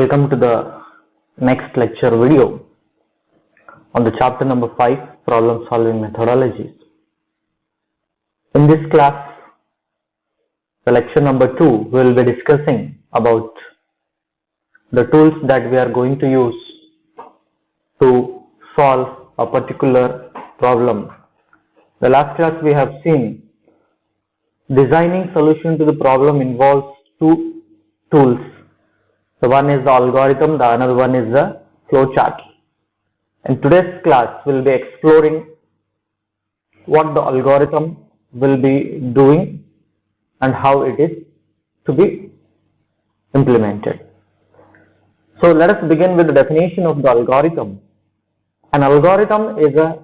Welcome to the next lecture video on the chapter number 5, problem solving methodologies. In this class, the lecture number 2, we will be discussing about the tools that we are going to use to solve a particular problem. The last class we have seen designing solution to the problem involves two tools. The one is the algorithm, the another one is the flowchart. In today's class, we will be exploring what the algorithm will be doing and how it is to be implemented. So let us begin with the definition of the algorithm. An algorithm is a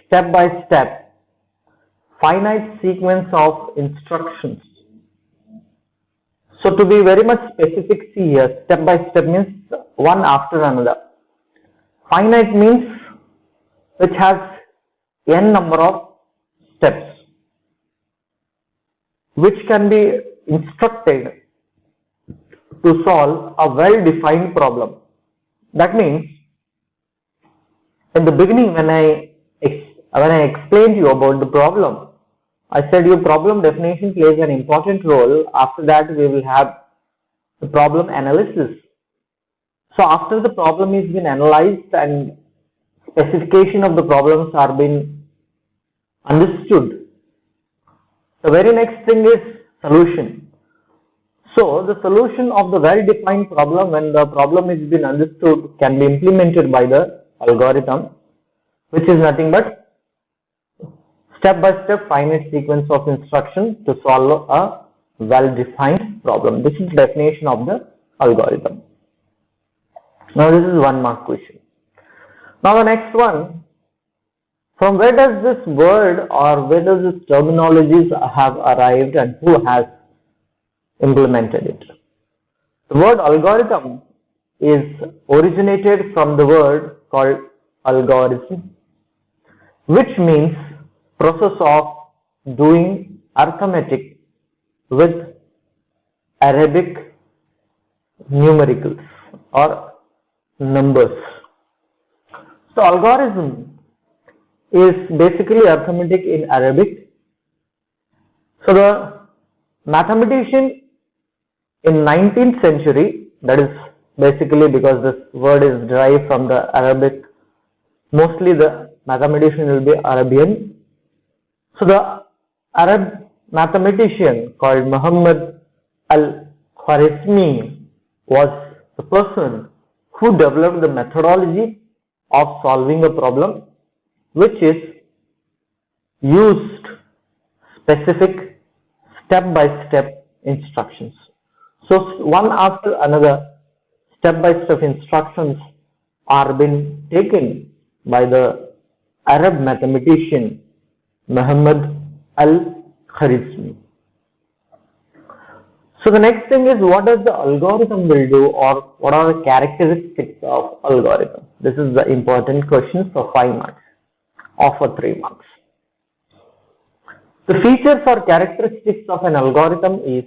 step-by-step finite sequence of instructions. So to be very much specific, see here, step by step means one after another. Finite means which has n number of steps which can be instructed to solve a well-defined problem. That means in the beginning when I explained you about the problem, I said your problem definition plays an important role. After that we will have the problem analysis. So after the problem is been analyzed and specification of the problems are been understood, the very next thing is solution. So the solution of the well-defined problem, when the problem is been understood, can be implemented by the algorithm, which is nothing but step-by-step finite sequence of instructions to solve a well-defined problem. This is the definition of the algorithm. Now this is 1 mark question. Now the next one, from where does this word or where does this terminologies have arrived and who has implemented it? The word algorithm is originated from the word called algorithm, which means process of doing arithmetic with Arabic numericals or numbers. So algorithm is basically arithmetic in Arabic. So the mathematician in 19th century, that is basically because this word is derived from the Arabic, mostly the mathematician will be Arabian. So the Arab mathematician called Muhammad al-Khwarizmi was the person who developed the methodology of solving a problem, which is used specific step-by-step instructions. So one after another step-by-step instructions are being taken by the Arab mathematician Muhammad al-Khwarizmi. So the next thing is, what does the algorithm will do, or what are the characteristics of algorithm? This is the important question for 5 marks or for 3 marks. The features or characteristics of an algorithm is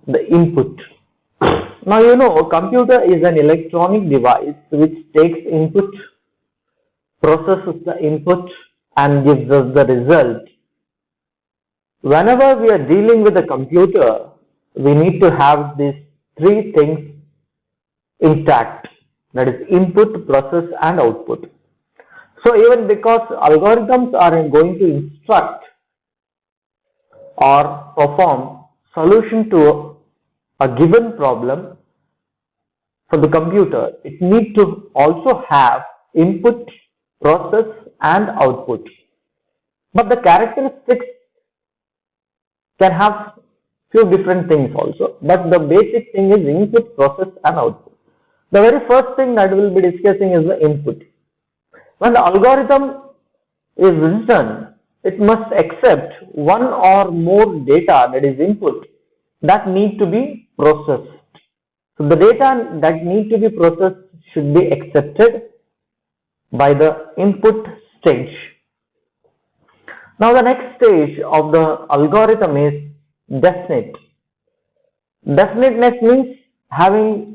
the input. Now you know, a computer is an electronic device which takes input, processes the input and gives us the result. Whenever we are dealing with a computer, we need to have these 3 things intact, that is input, process and output. So even because algorithms are going to instruct or perform solution to a given problem for the computer, it needs to also have input, process and output. But the characteristics can have few different things also, but the basic thing is input, process and output. The very first thing that we will be discussing is the input. When the algorithm is written, it must accept one or more data, that is input, that need to be processed. So the data that need to be processed should be accepted by the input stage. Now the next stage of the algorithm is definite. Definiteness means having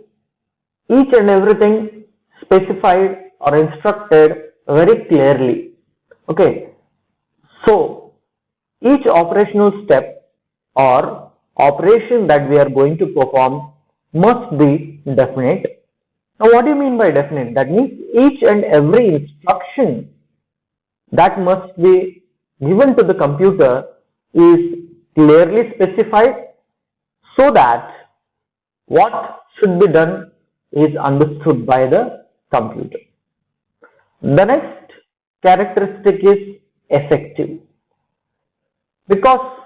each and everything specified or instructed very clearly. Okay, so each operational step or operation that we are going to perform must be definite. Now what do you mean by definite? That means each and every instruction that must be given to the computer is clearly specified, so that what should be done is understood by the computer. The next characteristic is effective, because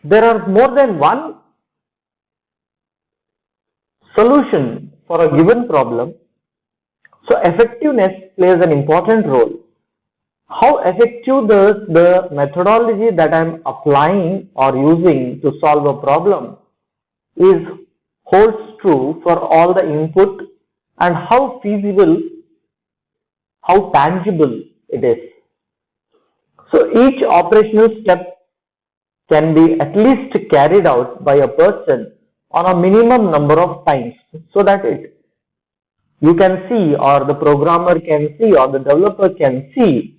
there are more than one solution for a given problem, so effectiveness plays an important role. How effective does the methodology that I am applying or using to solve a problem is holds true for all the input, and how feasible, how tangible it is. So each operational step can be at least carried out by a person on a minimum number of times, so that you can see, or the programmer can see, or the developer can see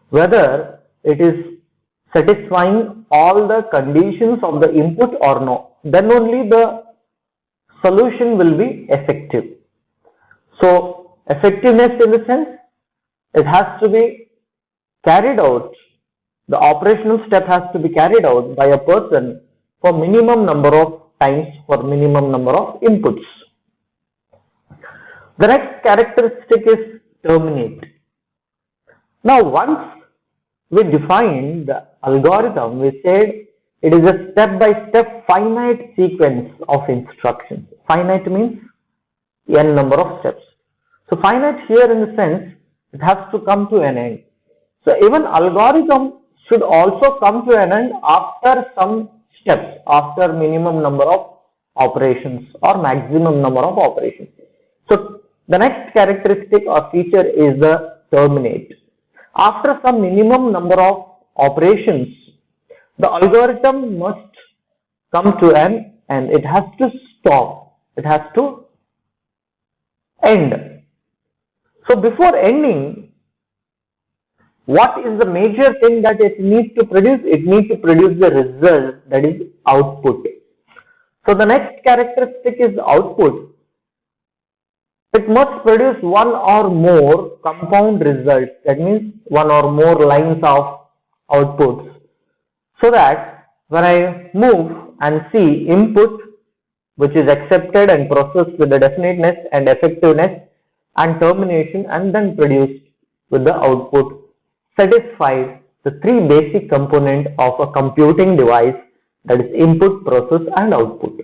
whether it is satisfying all the conditions of the input or no. Then only the solution will be effective. So effectiveness in the sense, it has to be carried out, the operational step has to be carried out by a person for minimum number of times, for minimum number of inputs. The next characteristic is terminate. Now once we defined the algorithm, we said it is a step-by-step finite sequence of instructions. Finite means n number of steps. So finite here in the sense, it has to come to an end. So even algorithm should also come to an end after some steps, after minimum number of operations or maximum number of operations. So the next characteristic or feature is the terminate. After some minimum number of operations, the algorithm must come to an end. It has to stop. It has to end. So before ending, what is the major thing that it needs to produce? It needs to produce the result, that is output. So the next characteristic is output. It must produce one or more compound results, that means one or more lines of outputs, so that when I move and see input which is accepted and processed with the definiteness and effectiveness and termination, and then produced with the output, satisfies the three basic components of a computing device, that is input, process and output.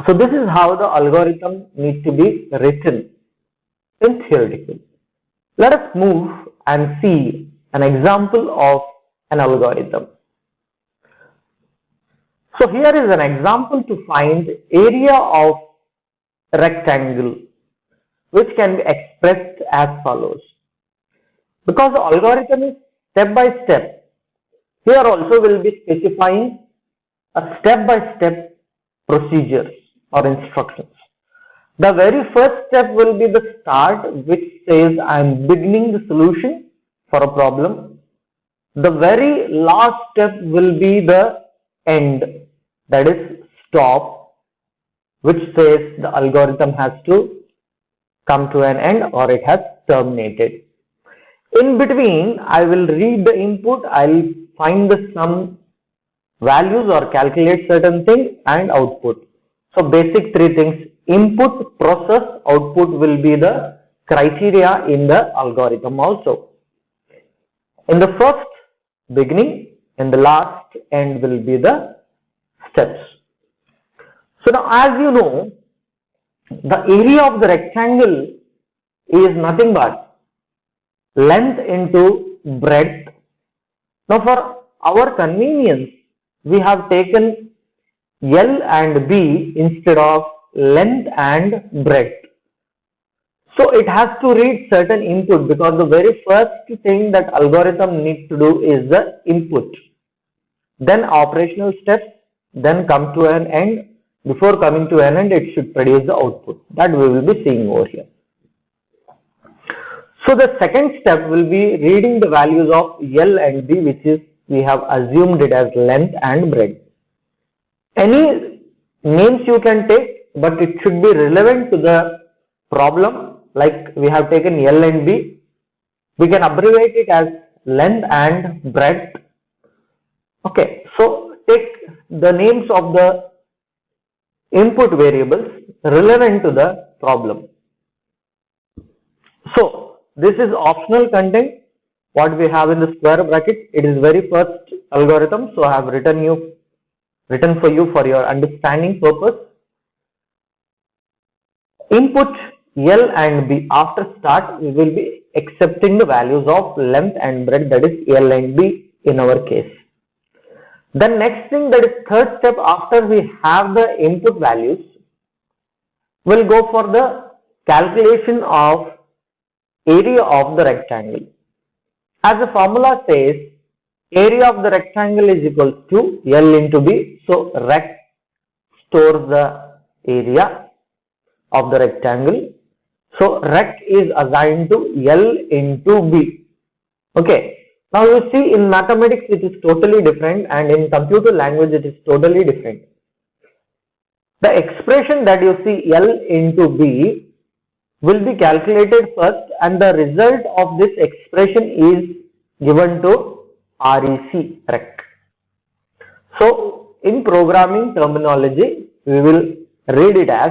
So this is how the algorithm needs to be written in theoretical. Let us move and see an example of an algorithm. So here is an example to find area of a rectangle, which can be expressed as follows. Because the algorithm is step by step, here also will be specifying a step by step procedure or instructions. The very first step will be the start, which says I am beginning the solution for a problem. The very last step will be the end, that is stop, which says the algorithm has to come to an end or it has terminated. In between, I will read the input, I will find the some values or calculate certain things, and output. So basic three things: input, process, output will be the criteria in the algorithm also. In the first, beginning, in the last, end will be the steps. So now, as you know, the area of the rectangle is nothing but length into breadth. Now for our convenience, we have taken L and B instead of length and breadth. So it has to read certain input, because the very first thing that algorithm needs to do is the input. Then operational steps, then come to an end, before coming to an end, it should produce the output. That we will be seeing over here. So the second step will be reading the values of L and B, which is we have assumed it as length and breadth. Any names you can take, but it should be relevant to the problem. Like we have taken L and B, we can abbreviate it as length and breadth. Okay, so take the names of the input variables relevant to the problem. So this is optional content what we have in the square bracket. It is very first algorithm, so I have written for you for your understanding purpose. Input L and B. After start, we will be accepting the values of length and breadth, that is L and B in our case. The next thing, that is third step, after we have the input values, we'll go for the calculation of area of the rectangle. As the formula says, area of the rectangle is equal to L into B. So rect stores the area of the rectangle. So rect is assigned to L into B. Okay. Now you see, in mathematics it is totally different, and in computer language it is totally different. The expression that you see L into B will be calculated first, and the result of this expression is given to rec. So in programming terminology, we will read it as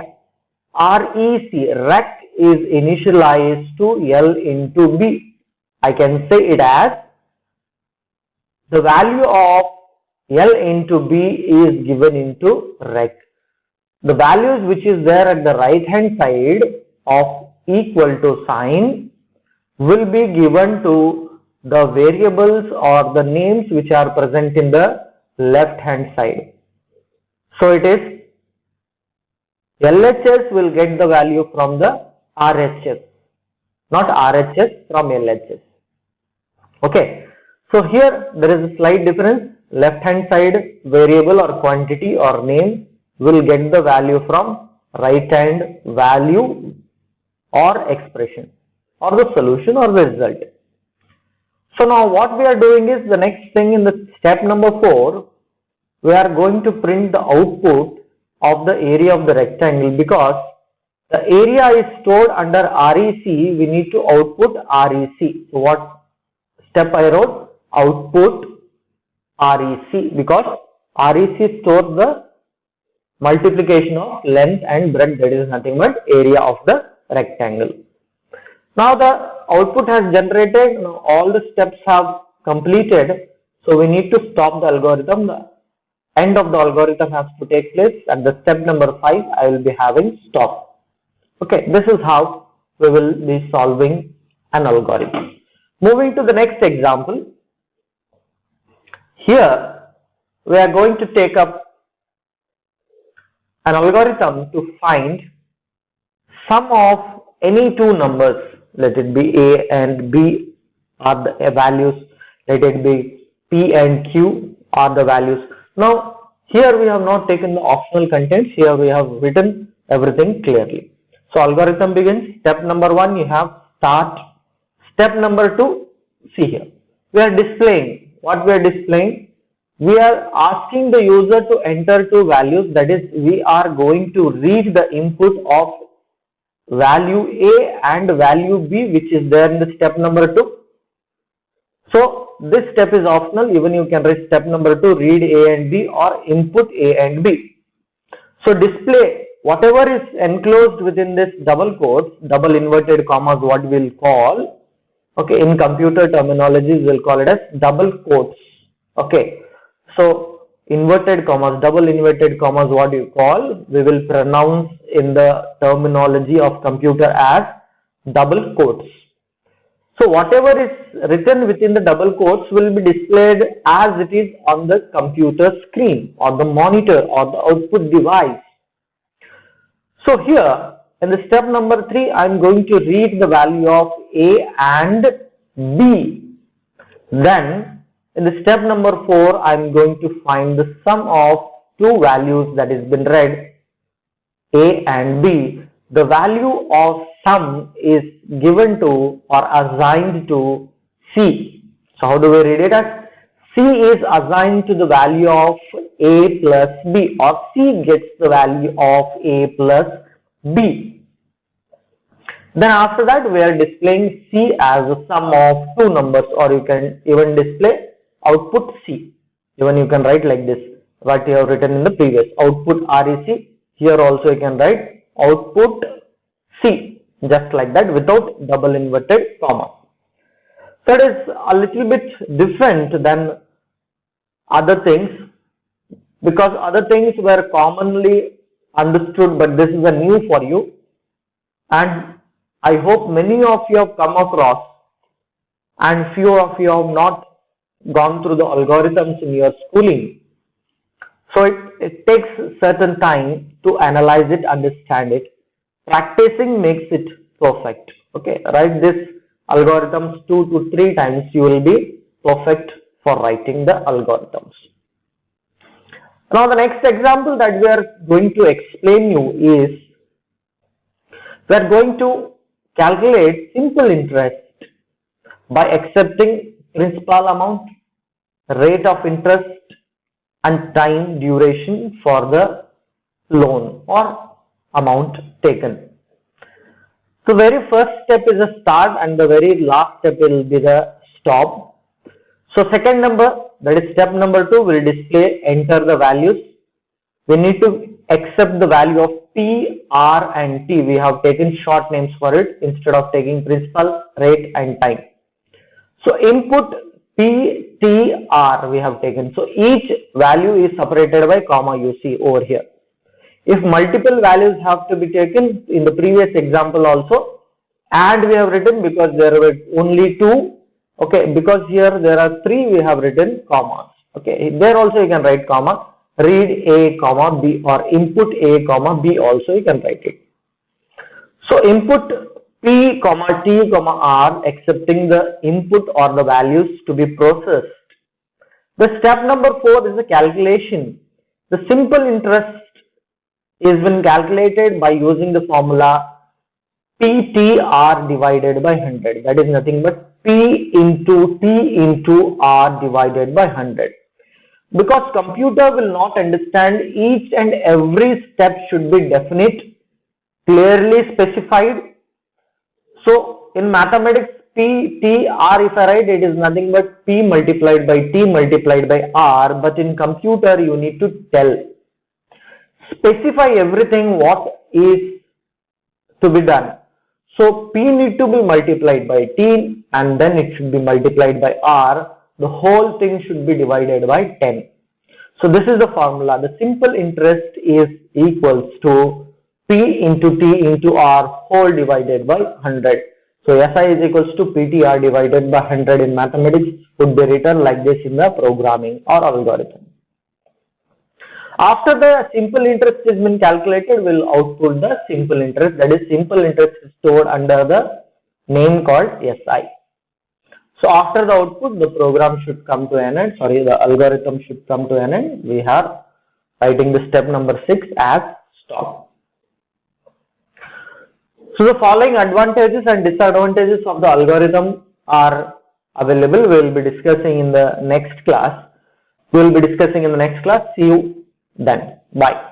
rec is initialized to L into B. I can say it as the value of L into B is given into rec. The values which is there at the right hand side of equal to sign will be given to the variables or the names which are present in the left hand side. So it is LHS will get the value from the RHS, not RHS from LHS. Okay. So here there is a slight difference. Left hand side variable or quantity or name will get the value from right hand value or expression or the solution or the result. So now what we are doing is, the next thing in the step number 4, we are going to print the output of the area of the rectangle, because the area is stored under REC. We need to output REC. So what step I wrote? Output REC, because REC stores the multiplication of length and breadth, that is nothing but area of the rectangle. Now the output has generated, now all the steps have completed, so we need to stop the algorithm. The end of the algorithm has to take place. At the step number 5, I will be having stop. Okay, this is how we will be solving an algorithm. Moving to the next example. Here we are going to take up an algorithm to find sum of any two numbers, let it be A and B are the values, let it be P and Q are the values. Now here we have not taken the optional contents, here we have written everything clearly. So algorithm begins. Step number 1, you have start. Step number 2, see here, we are displaying. What we are displaying? We are asking the user to enter two values, that is, we are going to read the input of value A and value B, which is there in the step number 2. So this step is optional. Even you can write step number 2, read A and B, or input A and B. So display whatever is enclosed within this double quotes, double inverted commas, what we will call, okay, in computer terminologies we will call it as double quotes. Okay, so inverted commas, double inverted commas, what you call, we will pronounce in the terminology of computer as double quotes. So whatever is written within the double quotes will be displayed as it is on the computer screen or the monitor or the output device. So here in the step number 3, I am going to read the value of A and B. Then in the step number 4, I am going to find the sum of two values that has been read, A and B, the value of sum is given to or assigned to C. So how do we read it as? C is assigned to the value of A plus B, or C gets the value of A plus B. Then after that we are displaying C as a sum of two numbers, or you can even display output C. Even you can write like this, what you have written in the previous, output REC. Here also you can write output C, just like that, without double inverted comma. That is a little bit different than other things, because other things were commonly understood, but this is a new for you, and I hope many of you have come across and few of you have not gone through the algorithms in your schooling. So it takes certain time to analyze it, understand it. Practicing makes it perfect. Okay, write this algorithms 2 to 3 times, you will be perfect for writing the algorithms. Now the next example that we are going to explain you is, we are going to calculate simple interest by accepting principal amount, rate of interest and time duration for the loan or amount taken. The very first step is a start and the very last step will be the stop. So second number, that is step number 2, will display enter the values. We need to accept the value of P, R and T. We have taken short names for it instead of taking principal, rate and time. So input P, T, R we have taken. So each value is separated by comma, you see over here. If multiple values have to be taken, in the previous example also, and we have written because there were only 2, okay, because here there are 3, we have written commas, okay, there also you can write comma, read A comma B, or input A comma B also you can write it. So input P comma T comma R, accepting the input or the values to be processed. The step number 4 is the calculation. The simple interest is been calculated by using the formula PTR divided by 100. That is nothing but P into T into R divided by 100. Because computer will not understand, each and every step should be definite, clearly specified. So in mathematics, P, T, R, if I write, it is nothing but P multiplied by T multiplied by R, but in computer you need to specify everything what is to be done. So P need to be multiplied by T and then it should be multiplied by R. The whole thing should be divided by 10. So this is the formula. The simple interest is equals to P into T into R whole divided by 100. So SI is equals to PTR divided by 100 in mathematics would be written like this in the programming or algorithm. After the simple interest has been calculated, we will output the simple interest. That is, simple interest is stored under the name called SI. So after the output, the program should come to an end. Sorry, the algorithm should come to an end. We are writing the step number 6 as stop. So the following advantages and disadvantages of the algorithm are available. We will be discussing in the next class. We will be discussing in the next class. See you then. Bye.